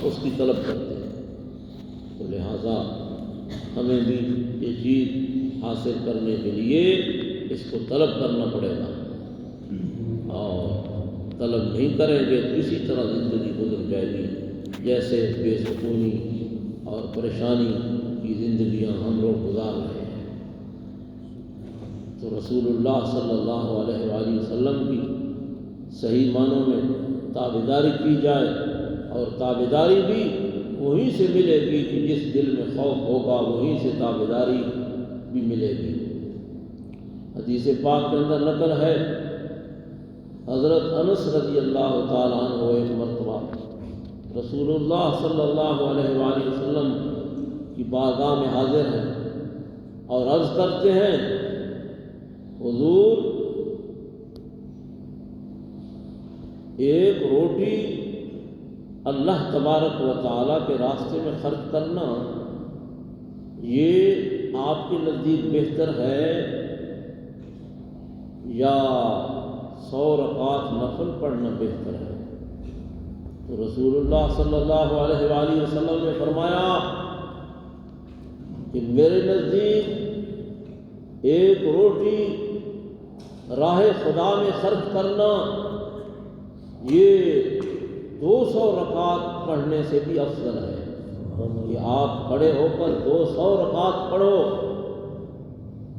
اس کی طلب کرتے ہیں۔ تو لہٰذا ہمیں بھی یہ چیز حاصل کرنے کے لیے اس کو طلب کرنا پڑے گا، اور طلب نہیں کریں گے تو اسی طرح زندگی گزر جائے گی جیسے بے سکونی اور پریشانی کی زندگیاں ہم لوگ گزار رہے ہیں۔ تو رسول اللہ صلی اللہ علیہ وآلہ وسلم کی صحیح معنوں میں تابعداری کی جائے، اور تابعداری بھی وہیں سے ملے گی کہ جس دل میں خوف ہوگا وہیں سے تابعداری بھی ملے گی۔ حدیث پاک کے اندر نقل ہے، حضرت انس رضی اللہ تعالیٰ عنہ ایک مرتبہ رسول اللہ صلی اللہ علیہ وآلہ وسلم کی بارگاہ میں حاضر ہیں اور عرض کرتے ہیں، حضور ایک روٹی اللہ تبارک و تعالیٰ کے راستے میں خرچ کرنا یہ آپ کے نزدیک بہتر ہے یا 100 رکعات نفل پڑھنا بہتر ہے؟ تو رسول اللہ صلی اللہ علیہ وآلہ وسلم نے فرمایا کہ میرے نزدیک ایک روٹی راہ خدا میں خرچ کرنا یہ 200 رکعات پڑھنے سے بھی افضل ہے، کہ آپ کھڑے ہو کر 200 رکعات پڑھو،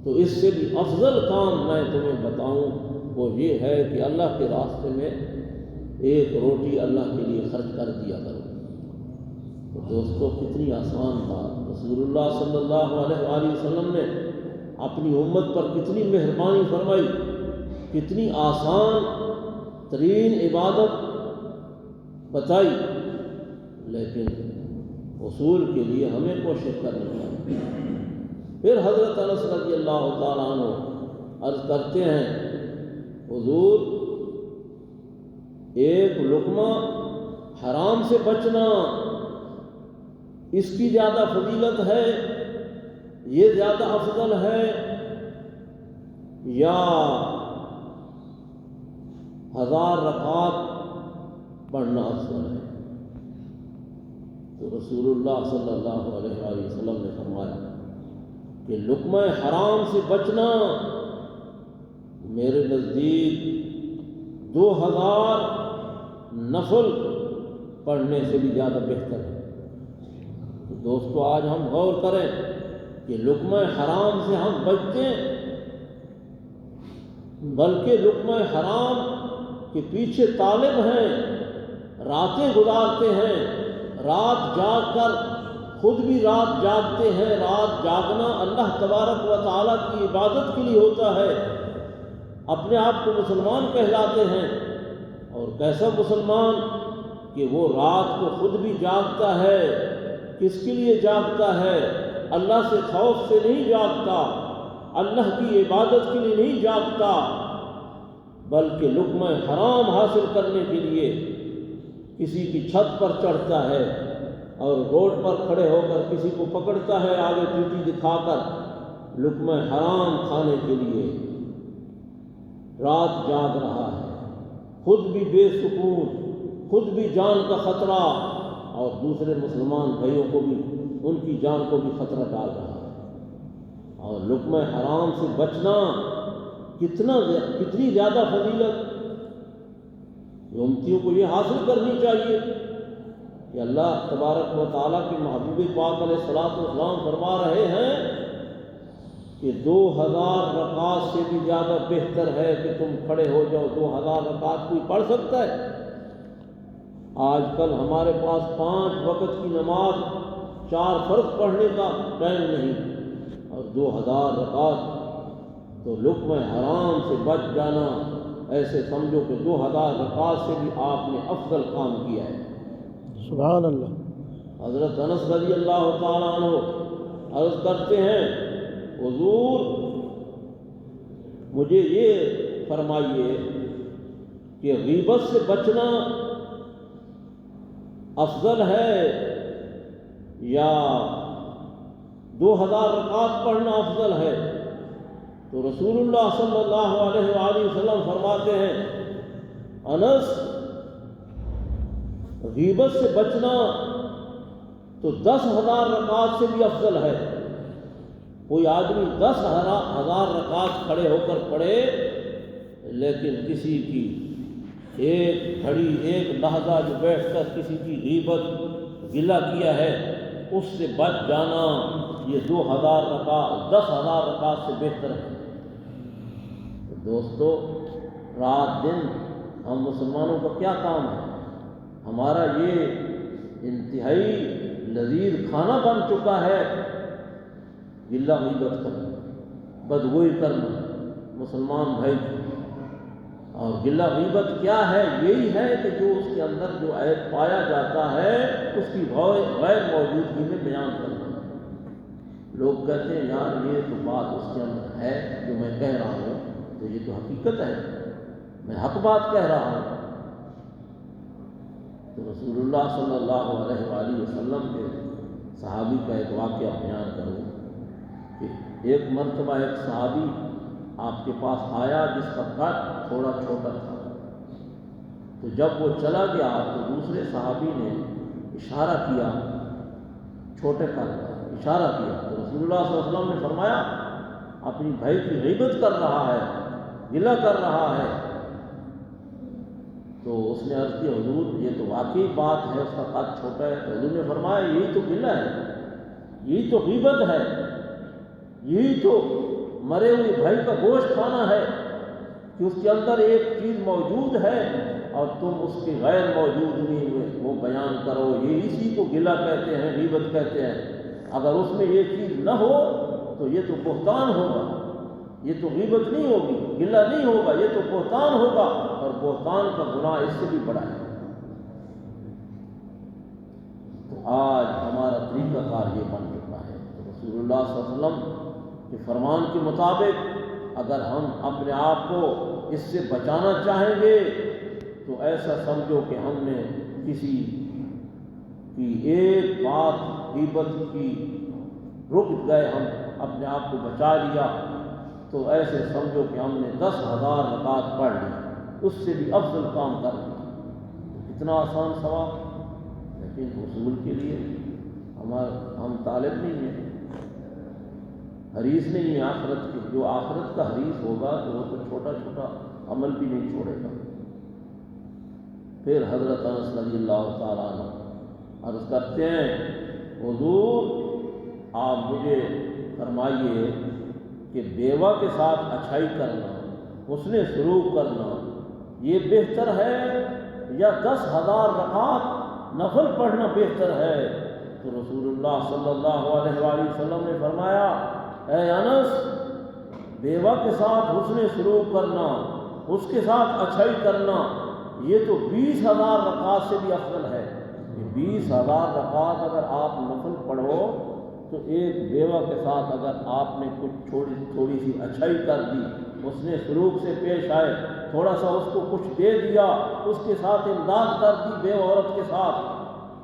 تو اس سے بھی افضل کام میں تمہیں بتاؤں وہ یہ ہے کہ اللہ کے راستے میں ایک روٹی اللہ کے لیے خرچ کر دیا کرو۔ تو دوستو کتنی آسان بات، رسول اللہ صلی اللہ علیہ وآلہ وسلم نے اپنی امت پر کتنی مہربانی فرمائی، کتنی آسان ترین عبادت بتائی، لیکن حصول کے لیے ہمیں کوشش کرنی چاہیے۔ پھر حضرت انس رضی اللہ تعالیٰ عنہ عرض کرتے ہیں، حضور ایک لقمہ حرام سے بچنا اس کی زیادہ فضیلت ہے، یہ زیادہ افضل ہے، یا 1000 رکعات پڑھنا افضل ہے؟ تو رسول اللہ صلی اللہ علیہ وآلہ وسلم نے فرمایا کہ لقمہ حرام سے بچنا میرے نزدیک 2000 نفل پڑھنے سے بھی زیادہ بہتر ہے۔ تو دوستو آج ہم غور کریں کہ لقمہ حرام سے ہم بچتے بلکہ لقمہ حرام کے پیچھے طالب ہیں، راتیں گزارتے ہیں، رات جاگ کر خود بھی رات جاگتے ہیں۔ رات جاگنا اللہ تبارک و تعالیٰ کی عبادت کے لیے ہوتا ہے، اپنے آپ کو مسلمان کہلاتے ہیں، اور کیسا مسلمان کہ وہ رات کو خود بھی جاگتا ہے۔ کس کے لیے جاگتا ہے؟ اللہ سے خوف سے نہیں جاگتا، اللہ کی عبادت کے لیے نہیں جاگتا، بلکہ لقمہ حرام حاصل کرنے کے لیے کسی کی چھت پر چڑھتا ہے اور روڈ پر کھڑے ہو کر کسی کو پکڑتا ہے آگے ٹوٹی دکھا کر، لقمہ حرام کھانے کے لیے رات جاگ رہا ہے، خود بھی بے سکون، خود بھی جان کا خطرہ، اور دوسرے مسلمان بھائیوں کو بھی ان کی جان کو بھی خطرہ ڈال رہا ہے۔ اور لقمہ حرام سے بچنا کتنی زیادہ فضیلت، امتیوں کو یہ حاصل کرنی چاہیے کہ اللہ تبارک و تعالیٰ کے محبوب پاک علیہ الصلوۃ والسلام فرما رہے ہیں کہ 2000 رکعات سے بھی زیادہ بہتر ہے کہ تم کھڑے ہو جاؤ۔ 2000 رکعات کوئی پڑھ سکتا ہے؟ آج کل ہمارے پاس 5 وقت کی نماز 4 فرض پڑھنے کا ٹائم نہیں، اور 2000 رکعات، تو لقمہ حرام سے بچ جانا ایسے سمجھو کہ 2000 رکعات سے بھی آپ نے افضل کام کیا ہے۔ سبحان اللہ۔ حضرت انس رضی اللہ تعالیٰ عنہ عرض کرتے ہیں، حضور مجھے یہ فرمائیے کہ غیبت سے بچنا افضل ہے یا 2000 رکعات پڑھنا افضل ہے؟ تو رسول اللہ صلی اللہ علیہ وآلہ وسلم فرماتے ہیں، انس غیبت سے بچنا تو 10,000 رکعت سے بھی افضل ہے۔ کوئی آدمی 10,000 رکعت کھڑے ہو کر پڑھے، لیکن کسی کی ایک گھڑی ایک لحظہ جو بیٹھ کر کسی کی غیبت گلہ کیا ہے اس سے بچ جانا، یہ 10,000 رکعت سے بہتر ہے۔ تو دوستو، رات دن ہم مسلمانوں کا کیا کام ہے؟ ہمارا یہ انتہائی لذیذ کھانا بن چکا ہے گلہ غیبت کرنا، بدگوئی کرنا مسلمان بھائی کی۔ اور گلہ غیبت کیا ہے؟ یہی ہے کہ جو اس کے اندر جو عیب پایا جاتا ہے اس کی غیر موجودگی میں بیان کرنا۔ لوگ کہتے ہیں یار یہ تو بات اس کے اندر ہے جو میں کہہ رہا ہوں، تو یہ تو حقیقت ہے، میں حق بات کہہ رہا ہوں۔ تو رسول اللہ صلی اللہ علیہ وآلہ وسلم کے صحابی کا ایک واقعہ بیان کروں کہ ایک مرتبہ ایک صحابی آپ کے پاس آیا جس کا قد تھوڑا چھوٹا تھا، تو جب وہ چلا گیا تو دوسرے صحابی نے اشارہ کیا، چھوٹے قد کا اشارہ کیا، تو رسول اللہ صلی اللہ علیہ وسلم نے فرمایا اپنی بھائی کی غیبت کر رہا ہے، گلہ کر رہا ہے۔ تو اس نے عرض کی حضور یہ تو واقعی بات ہے، اس کا قد چھوٹا ہے۔ حضور نے فرمایا یہی تو گلہ ہے، یہی تو غیبت ہے، یہی تو مرے ہوئے بھائی کا گوشت کھانا ہے کہ اس کے اندر ایک چیز موجود ہے اور تم اس کی غیر موجودگی میں وہ بیان کرو، یہ اسی کو گلہ کہتے ہیں، غیبت کہتے ہیں۔ اگر اس میں یہ چیز نہ ہو تو یہ تو بہتان ہوگا، یہ تو غیبت نہیں ہوگی، گلہ نہیں ہوگا، یہ تو بہتان ہوگا، اور بہتان کا گناہ اس سے بھی بڑا ہے۔ تو آج ہمارا طریقہ کار یہ بن چکا ہے۔ تو رسول اللہ صلی اللہ علیہ وسلم کے فرمان کے مطابق اگر ہم اپنے آپ کو اس سے بچانا چاہیں گے تو ایسا سمجھو کہ ہم نے کسی کی ایک بات غیبت کی رک گئے، ہم اپنے آپ کو بچا لیا، تو ایسے سمجھو کہ ہم نے 10,000 رکعت پڑھ لی، اس سے بھی افضل کام کر لیا۔ اتنا آسان ثواب، لیکن حصول کے لیے ہم طالب نہیں ہیں، حریص نہیں ہے آخرت کی۔ جو آخرت کا حریص ہوگا تو وہ تو چھوٹا چھوٹا عمل بھی نہیں چھوڑے گا۔ پھر حضرت انس رضی اللہ تعالیٰ عنہ عرض کرتے ہیں حضور آپ مجھے فرمائیے کہ بیوہ کے ساتھ اچھائی کرنا، حسن سلوک کرنا، یہ بہتر ہے یا 10,000 رکعت نفل پڑھنا بہتر ہے؟ تو رسول اللہ صلی اللہ علیہ وآلہ وسلم نے فرمایا اے انس، بیوہ کے ساتھ حسن سلوک کرنا، اس کے ساتھ اچھائی کرنا، یہ تو 20,000 رکعت سے بھی افضل ہے۔ 20,000 رکعت اگر آپ نفل پڑھو تو ایک بیوہ کے ساتھ اگر آپ نے کچھ تھوڑی سی اچھائی کر دی، اس نے سلوک سے پیش آئے، تھوڑا سا اس کو کچھ دے دیا، اس کے ساتھ امداد کر دی بیوہ عورت کے ساتھ،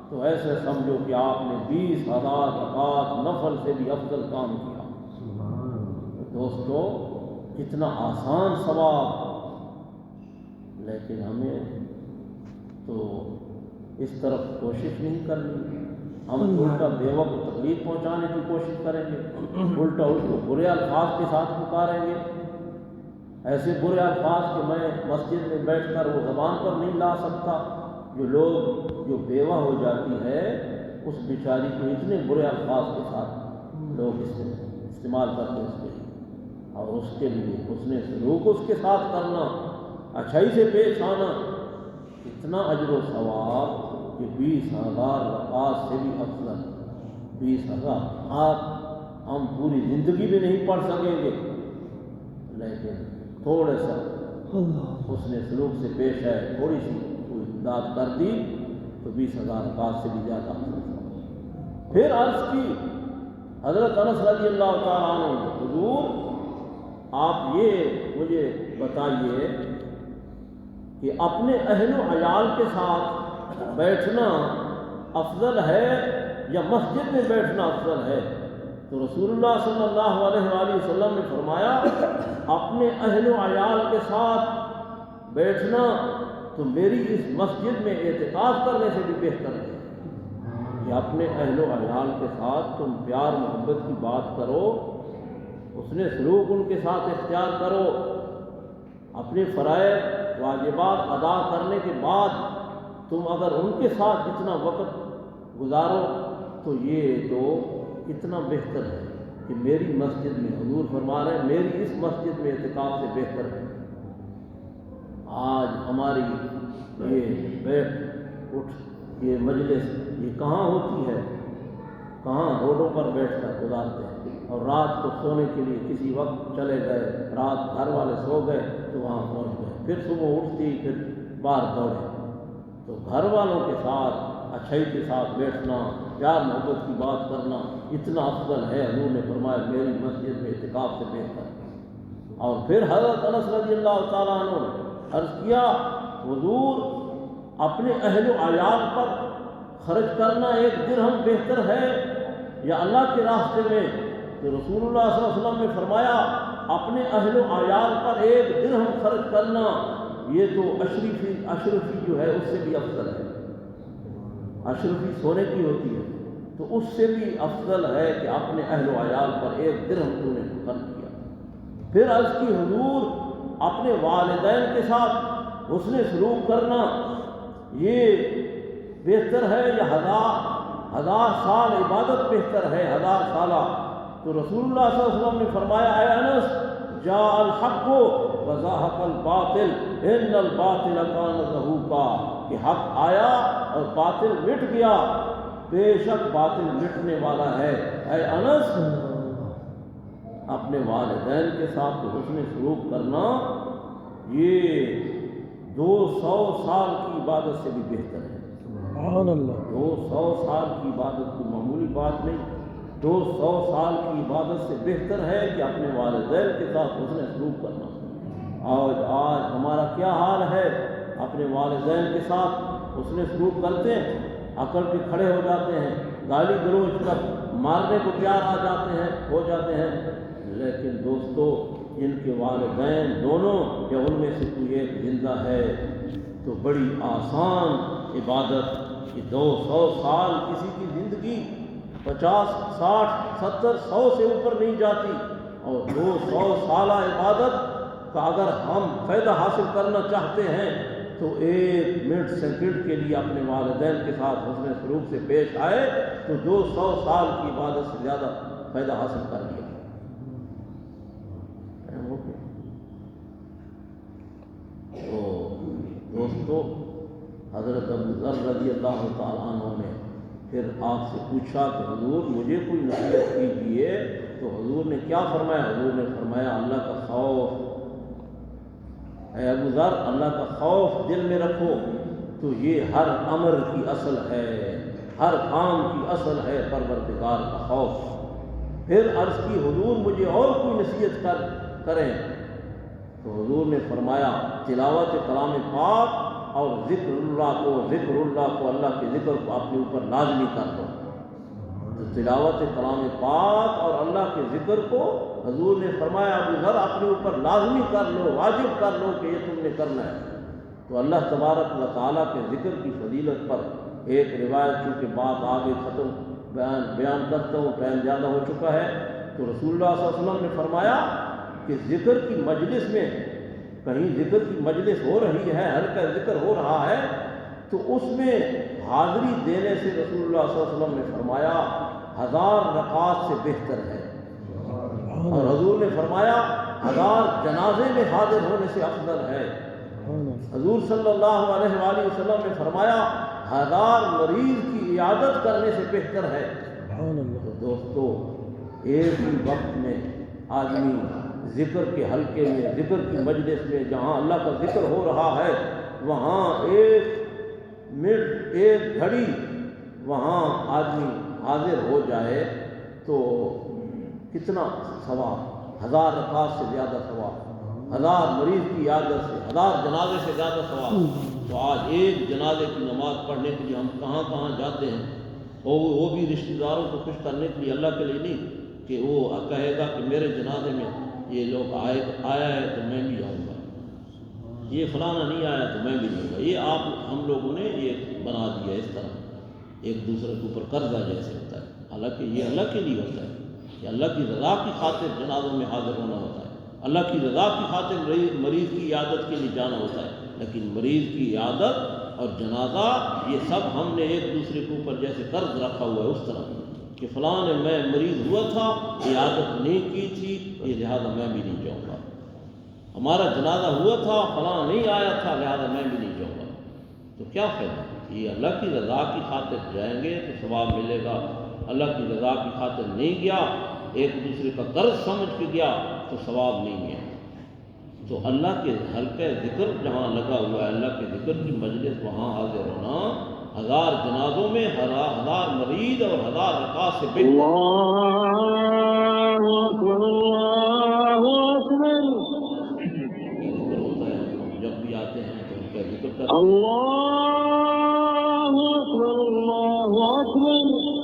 تو ایسے سمجھو کہ آپ نے 20,000 رکعت نفل سے بھی افضل کام کیا۔ دوستو کتنا آسان ثواب، لیکن ہمیں تو اس طرف کوشش نہیں کرنی۔ ہم الٹا بیوہ کو تکلیف پہنچانے کی کوشش کریں گے، الٹا اس کو برے الفاظ کے ساتھ پکاریں گے، ایسے برے الفاظ کہ میں مسجد میں بیٹھ کر وہ زبان پر نہیں لا سکتا۔ جو بیوہ ہو جاتی ہے اس بیچاری کو اتنے برے الفاظ کے ساتھ لوگ استعمال کرتے ہیں اس کے لیے، اور اس کے لیے اس نے سلوک اس کے ساتھ کرنا، اچھائی سے پیش آنا، اتنا اجر و ثواب کہ 20,000 رکعت سے بھی افضل۔ 20,000 رکعت ہم پوری زندگی میں نہیں پڑھ سکیں گے، لیکن تھوڑے سا اس نے سلوک سے پیش ہے، تھوڑی سی کوئی امداد کر دی تو 20,000 رکعت سے بھی زیادہ افضل۔ پھر عرض کی حضرت انس رضی اللہ تعالیٰ عنہ نے حضور آپ یہ مجھے بتائیے کہ اپنے اہل و عیال کے ساتھ بیٹھنا افضل ہے یا مسجد میں بیٹھنا افضل ہے؟ تو رسول اللہ صلی اللہ علیہ وآلہ وسلم نے فرمایا اپنے اہل و عیال کے ساتھ بیٹھنا تو میری اس مسجد میں اعتکاف کرنے سے بھی بہتر ہے۔ کہ اپنے اہل و عیال کے ساتھ تم پیار محبت کی بات کرو، حسن سلوک ان کے ساتھ اختیار کرو، اپنے فرائض واجبات ادا کرنے کے بعد تم اگر ان کے ساتھ جتنا وقت گزارو تو یہ تو کتنا بہتر ہے کہ میری مسجد میں، حضور فرما رہے ہیں میری اس مسجد میں اعتکاف سے بہتر ہے۔ آج ہماری یہ بیٹھ اٹھ یہ مجلس یہ کہاں ہوتی ہے؟ کہاں روڈوں پر بیٹھ کر گزارتے ہیں، اور رات کو سونے کے لیے کسی وقت چلے گئے، رات گھر والے سو گئے تو وہاں پہنچ گئے، پھر صبح اٹھتی پھر باہر دوڑے۔ تو گھر والوں کے ساتھ اچھائی کے ساتھ بیٹھنا، پیار محبت کی بات کرنا اتنا افضل ہے، حضور نے فرمایا میری مسجد میں اعتکاف سے بہتر ہے۔ اور پھر حضرت انس رضی اللہ تعالیٰ عنہ نے عرض کیا حضور اپنے اہل و عیال پر خرچ کرنا 1 درہم بہتر ہے یا اللہ کے راستے میں؟ تو رسول اللہ صلی اللہ علیہ وسلم نے فرمایا اپنے اہل و عیال پر 1 درہم خرچ کرنا یہ تو اشرفی جو ہے اس سے بھی افضل ہے۔ اشرفی سونے کی ہوتی ہے تو اس سے بھی افضل ہے کہ اپنے اہل و عیال پر 1 درہم تو نے خرچ کیا۔ پھر عرض کی حضور اپنے والدین کے ساتھ حسن سلوک کرنا یہ بہتر ہے یا 1000 سال عبادت بہتر ہے، 1000 سالہ؟ تو رسول اللہ صلی اللہ علیہ وسلم نے فرمایا اے انس جاء الحق وزهق الباطل ان الباطل كان زهوقا، کہ حق آیا اور باطل مٹ گیا، بے شک باطل مٹنے والا ہے۔ اے انس اپنے والدین کے ساتھ حسن سلوک کرنا یہ 200 سال کی عبادت سے بھی بہتر ہے۔ سبحان اللہ۔ 200 سال کی عبادت کوئی معمولی بات نہیں، 200 سال کی عبادت سے بہتر ہے کہ اپنے والدین کے ساتھ حسن سلوک کرنا۔ اور آج ہمارا کیا حال ہے؟ اپنے والدین کے ساتھ حسن سلوک کرتے ہیں، اکڑ کے کھڑے ہو جاتے ہیں، گالی گلوچ کر مارنے کو تیار ہو جاتے ہیں، لیکن دوستو ان کے والدین دونوں یا ان میں سے کوئی ایک زندہ ہے تو بڑی آسان عبادت کہ 200 سال کسی کی زندگی 50 60 70 100 سے اوپر نہیں جاتی، اور 200 سالہ عبادت کا اگر ہم فائدہ حاصل کرنا چاہتے ہیں تو 1 منٹ سیکنڈ کے لیے اپنے والدین کے ساتھ حسن سلوک سے پیش آئے تو 200 سال کی عبادت سے زیادہ فائدہ حاصل کر لیا۔ تو دوستو حضرت ابو ذر رضی اللہ تعالیٰ عنہ نے پھر آپ سے پوچھا کہ حضور مجھے کوئی نصیحت کیجیے، تو حضور نے کیا فرمایا؟ حضور نے فرمایا اللہ کا خوف، اے ابو ذر اللہ کا خوف دل میں رکھو، تو یہ ہر امر کی اصل ہے، ہر کام کی اصل ہے پروردگار کا خوف۔ پھر عرض کی حضور مجھے اور کوئی نصیحت کریں، تو حضور نے فرمایا تلاوت کلام پاک اور ذکر اللہ کو اللہ کے ذکر کو اپنے اوپر لازمی کر دو۔ تو تلاوت کلام پاک اور اللہ کے ذکر کو حضور نے فرمایا ابو ذر اپنے اوپر لازمی کر لو، واجب کر لو کہ یہ تم نے کرنا ہے۔ تو اللہ تبارک و تعالیٰ کے ذکر کی فضیلت پر ایک روایت چونکہ بات آگے ختم بیان کرتا ہوں، ٹائم زیادہ ہو چکا ہے، تو رسول اللہ صلی اللہ علیہ وسلم نے فرمایا کہ ذکر کی مجلس میں کہیں ذکر کی مجلس ہو رہی ہے، ہلکا ذکر ہو رہا ہے، تو اس میں حاضری دینے سے رسول اللہ صلی اللہ علیہ وسلم نے فرمایا 1000 رکعات سے بہتر ہے، اور حضور نے فرمایا 1000 جنازے میں حاضر ہونے سے افضل ہے۔ حضور صلی اللہ علیہ وآلہ وسلم نے فرمایا 1000 مریض کی عیادت کرنے سے بہتر ہے۔ تو دوستو ایک ہی وقت میں آدمی ذکر کے حلقے میں، ذکر کی مجلس میں جہاں اللہ کا ذکر ہو رہا ہے وہاں 1 منٹ 1 گھڑی وہاں آدمی حاضر ہو جائے تو کتنا ثواب، 1000 رکعات سے زیادہ ثواب، 1000 مریض کی عیادت سے، 1000 جنازے سے زیادہ ثواب۔ تو آج ایک جنازے کی نماز پڑھنے کے لیے ہم کہاں کہاں جاتے ہیں، وہ بھی رشتہ داروں کو خوش کرنے کے لیے، اللہ کے لیے نہیں کہ وہ کہے گا کہ میرے جنازے میں یہ لوگ آیا ہے تو میں بھی آؤں گا، یہ فلانا نہیں آیا تو میں بھی جاؤں گا۔ یہ ہم لوگوں نے یہ بنا دیا اس طرح۔ ایک دوسرے کے اوپر قرضہ جیسے ہوتا ہے، حالانکہ یہ اللہ کے لیے ہوتا ہے، یہ اللہ کی رضا کی خاطر جنازوں میں حاضر ہونا ہوتا ہے، اللہ کی رضا کی خاطر مریض کی عیادت کے لیے جانا ہوتا ہے، لیکن مریض کی عیادت اور جنازہ یہ سب ہم نے ایک دوسرے کے اوپر جیسے قرض رکھا ہوا ہے اس طرح کہ فلاں نے میں مریض ہوا تھا، عیادت نہیں کی تھی، یہ لہٰذا میں بھی نہیں جاؤں گا، ہمارا جنازہ ہوا تھا فلاں نہیں آیا تھا لہٰذا میں بھی نہیں جاؤں گا، تو کیا فائدہ؟ یہ اللہ کی رضا کی خاطر جائیں گے تو ثواب ملے گا، اللہ کی رضا کی خاطر نہیں گیا، ایک دوسرے کا قرض سمجھ کے گیا تو ثواب نہیں گیا۔ تو اللہ کے حلقہ ذکر جہاں لگا ہوا ہے، اللہ کے ذکر کی مجلس وہاں حاضر ہونا 1000 جنازوں میں 1000 مریض اور 1000 رکعت سے بہتر۔ اللہ اکبر اللہ اکبر، ذکر ہوتا ہے، ہم جب بھی آتے ہیں تو ان کا ذکر کرتے ہیں۔ اللہ اکبر اللہ اکبر۔